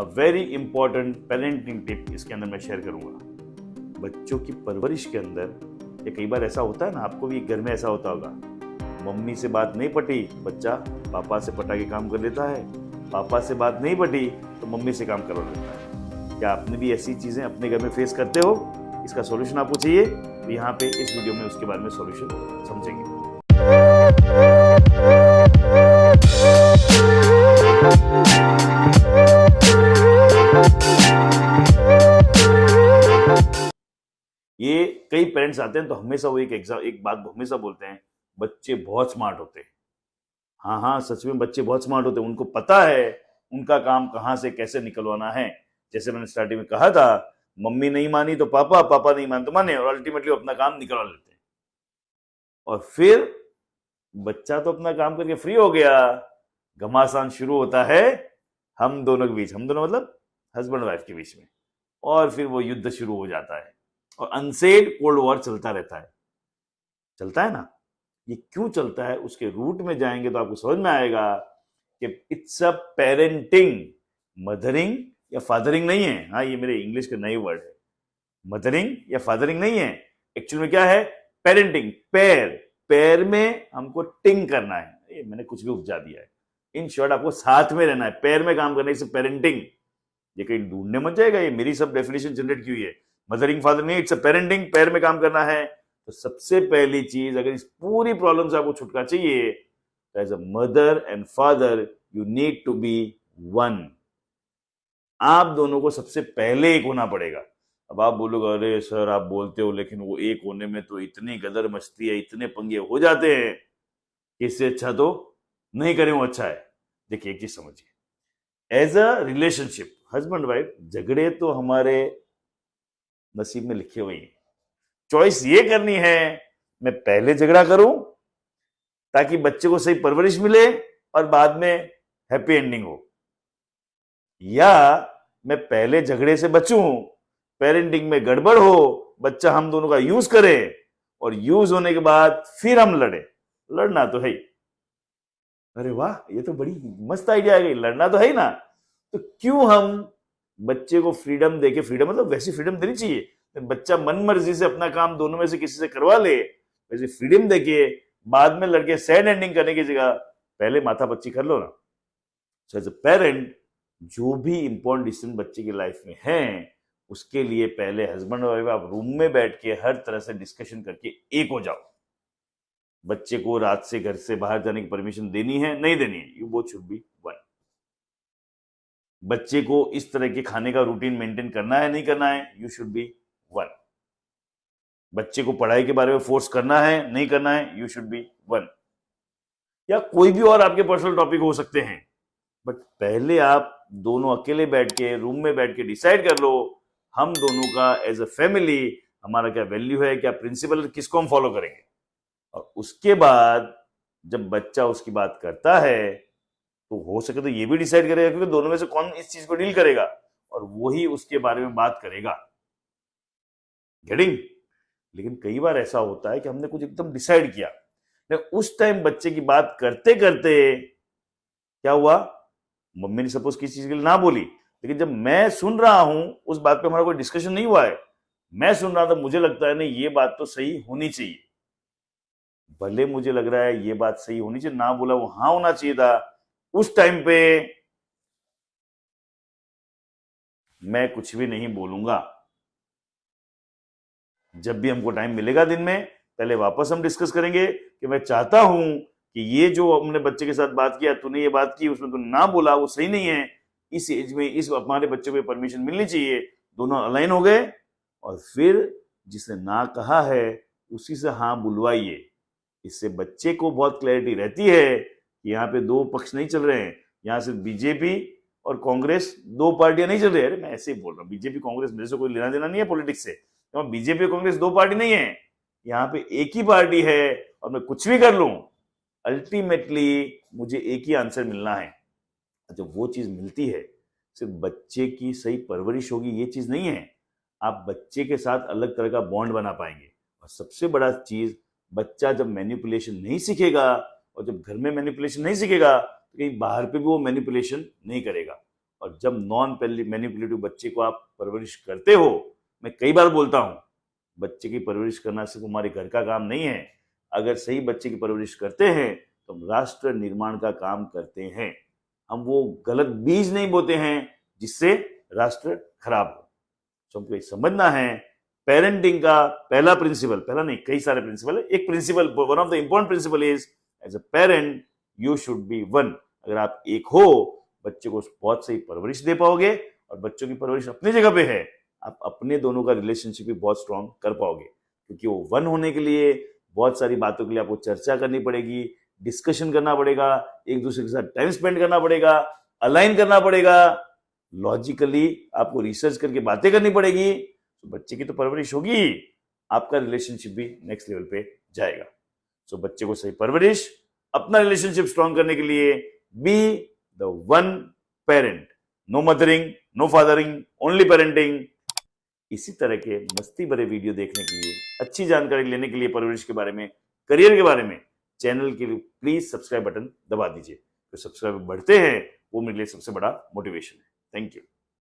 Very important parenting tip इसके अंदर मैं शेयर करूंगा। बच्चों की परवरिश के अंदर ये कई बार ऐसा होता है ना, आपको भी घर में ऐसा होता होगा, मम्मी से बात नहीं पटी, बच्चा पापा से पटा के काम कर लेता है, पापा से बात नहीं पटी तो मम्मी से काम करवा लेता है। क्या आपने भी ऐसी चीजें अपने घर में फेस करते हो? इसका सॉल्यूशन आपको चाहिए तो यहाँ पे इस वीडियो में उसके बारे में सॉल्यूशन समझेंगे। ये कई पेरेंट्स आते हैं तो हमेशा वो एक बात हमेशा बोलते हैं, बच्चे बहुत स्मार्ट होते हैं। हाँ हाँ, सच में बच्चे बहुत स्मार्ट होते हैं, उनको पता है उनका काम कहाँ से कैसे निकलवाना है। जैसे मैंने स्टार्टिंग में कहा था, मम्मी नहीं मानी तो पापा, पापा नहीं माने तो माने, और अल्टीमेटली अपना काम निकलवा लेते हैं। और फिर बच्चा तो अपना काम करके फ्री हो गया, घमासान शुरू होता है हम दोनों के बीच, हम दोनों मतलब हस्बैंड वाइफ के बीच में, और फिर वो युद्ध शुरू हो जाता है और अनसेड कोल्ड वॉर चलता रहता है। चलता है ना, ये क्यों चलता है उसके रूट में जाएंगे तो आपको समझ में आएगा कि इट्स अ पेरेंटिंग, मदरिंग या फादरिंग नहीं है। हाँ, ये मेरे इंग्लिश के नए वर्ड है, मदरिंग या फादरिंग नहीं है। एक्चुअली में क्या है? पेरेंटिंग। पैर में हमको टिंग करना है, ये मैंने कुछ भी उपजा दिया है। इन शॉर्ट आपको साथ में रहना है, पैर में काम करना है, इसे पेरेंटिंग। ये कहीं ढूंढने मत जाएगा, ये मेरी सब डेफिनेशन जनरेट की हुई है। मदरिंग फादर नहीं, इट्स अ पेरेंटिंग, पैर में काम करना है। तो सबसे पहली चीज, अगर इस पूरी प्रॉब्लम से आपको छुटकारा चाहिए, as a mother and father you need to be one. आप दोनों को सबसे पहले एक होना पड़ेगा। अब आप बोलोगे, अरे सर आप बोलते हो, लेकिन वो एक होने में तो इतनी गदर मचती है, इतने पंगे हो जाते हैं, इससे अच्छा तो नहीं करें, वो अच्छा है। देखिए, एक चीज समझिए, as a relationship husband wife, झगड़े तो हमारे नसीब में लिखे हुए हैं। चॉइस ये करनी है, मैं पहले झगड़ा करूं ताकि बच्चे को सही परवरिश मिले और बाद में हैप्पी एंडिंग हो, या मैं पहले झगड़े से बचूं, पेरेंटिंग में गड़बड़ हो, बच्चा हम दोनों का यूज करे और यूज होने के बाद फिर हम लड़े। लड़ना तो है ही। अरे वाह, ये तो बड़ी मस्त आइडिया आ गई, लड़ना तो है ही ना। तो क्यों हम बच्चे को फ्रीडम देके, फ्रीडम मतलब वैसी फ्रीडम देनी चाहिए, बच्चा मन मर्जी से अपना काम दोनों में से किसी से करवा ले, वैसे फ्रीडम देके बाद में लड़के सैड एंडिंग करने की जगह पहले माथा पच्ची कर लो ना। सो एज अ पेरेंट, जो भी इंपॉर्टेंट डिसीजन बच्चे की लाइफ में है, उसके लिए पहले हस्बैंड और वाइफ आप रूम में बैठ के हर तरह से डिस्कशन करके एक हो जाओ। बच्चे को रात से घर से बाहर जाने की परमिशन देनी है, नहीं देनी है, you both should be one. बच्चे को इस तरह के खाने का रूटीन मेंटेन करना है, नहीं करना है, यू शुड बी वन। बच्चे को पढ़ाई के बारे में फोर्स करना है, नहीं करना है, यू शुड बी वन। या कोई भी और आपके पर्सनल टॉपिक हो सकते हैं, बट पहले आप दोनों अकेले बैठ के रूम में बैठ के डिसाइड कर लो, हम दोनों का एज अ फैमिली हमारा क्या वैल्यू है, क्या प्रिंसिपल, किसको हम फॉलो करेंगे। और उसके बाद जब बच्चा उसकी बात करता है तो हो सके तो ये भी डिसाइड करेगा, क्योंकि दोनों में से कौन इस चीज को डील करेगा, और वही उसके बारे में बात करेगा। गेटिंग? लेकिन कई बार ऐसा होता है कि हमने कुछ एकदम डिसाइड किया, लेकिन उस टाइम बच्चे की बात करते करते क्या हुआ, मम्मी ने सपोज किसी चीज के लिए ना बोली, लेकिन जब मैं सुन रहा हूं उस बात पे हमारा कोई डिस्कशन नहीं हुआ है, मैं सुन रहा था, मुझे लगता है नहीं ये बात तो सही होनी चाहिए, भले मुझे लग रहा है ये बात सही होनी चाहिए, ना बोला वो हाँ होना चाहिए था, उस टाइम पे मैं कुछ भी नहीं बोलूंगा। जब भी हमको टाइम मिलेगा दिन में, पहले वापस हम डिस्कस करेंगे कि मैं चाहता हूं कि ये जो हमने बच्चे के साथ बात किया, तूने ये बात की, उसमें तूने ना बोला, वो सही नहीं है, इस एज में इस हमारे बच्चे को परमिशन मिलनी चाहिए। दोनों अलाइन हो गए, और फिर जिसने ना कहा है उसी से हाँ बुलवाइए। इससे बच्चे को बहुत क्लैरिटी रहती है कि यहाँ पे दो पक्ष नहीं चल रहे हैं, यहाँ सिर्फ बीजेपी और कांग्रेस दो पार्टियां नहीं चल रही है। अरे मैं ऐसे ही बोल रहा हूँ, बीजेपी कांग्रेस मेरे से कोई लेना देना नहीं है पॉलिटिक्स से, तो बीजेपी और कांग्रेस दो पार्टी नहीं है, यहाँ पे एक ही पार्टी है, और मैं कुछ भी कर लूं अल्टीमेटली मुझे एक ही आंसर मिलना है। जब वो चीज मिलती है, सिर्फ बच्चे की सही परवरिश होगी ये चीज नहीं है, आप बच्चे के साथ अलग तरह का बॉन्ड बना पाएंगे। और सबसे बड़ा चीज, बच्चा जब मैनिपुलेशन नहीं सीखेगा, और जब घर में मैनिपुलेशन नहीं सीखेगा, तो कहीं बाहर पे भी वो मैनिपुलेशन नहीं करेगा। और जब नॉन मैनिपुलेटिव बच्चे को आप परवरिश करते हो, मैं कई बार बोलता हूं, बच्चे की परवरिश करना सिर्फ हमारे घर का काम नहीं है। अगर सही बच्चे की परवरिश करते हैं तो हम राष्ट्र निर्माण का काम करते हैं। हम वो गलत बीज नहीं बोते हैं जिससे राष्ट्र खराब हो। तो हमको ये समझना है, पेरेंटिंग का पहला प्रिंसिपल, पहला नहीं कई सारे प्रिंसिपल है, एक principle, one of the important principle is as a parent you should be one. अगर आप एक हो, बच्चे को बहुत सही परवरिश दे पाओगे, और बच्चों की परवरिश अपनी जगह पे है, आप अपने दोनों का रिलेशनशिप भी बहुत स्ट्रांग कर पाओगे। क्योंकि वो वन होने के लिए बहुत सारी बातों के लिए आपको चर्चा करनी पड़ेगी, डिस्कशन करना पड़ेगा, एक दूसरे के साथ टाइम स्पेंड करना पड़ेगा, अलाइन करना पड़ेगा, लॉजिकली आपको रिसर्च करके बातें करनी पड़ेगी। तो बच्चे की तो परवरिश होगी, आपका रिलेशनशिप भी नेक्स्ट लेवल पे जाएगा। सो बच्चे को सही परवरिश, अपना रिलेशनशिप स्ट्रांग करने के लिए be the one parent, no mothering, no fathering, only parenting. इसी तरह के मस्ती भरे वीडियो देखने के लिए, अच्छी जानकारी लेने के लिए परवरिश के बारे में, करियर के बारे में, चैनल के लिए प्लीज सब्सक्राइब बटन दबा दीजिए। तो सब्सक्राइबर बढ़ते हैं, वो मेरे लिए सबसे बड़ा मोटिवेशन है। Thank you.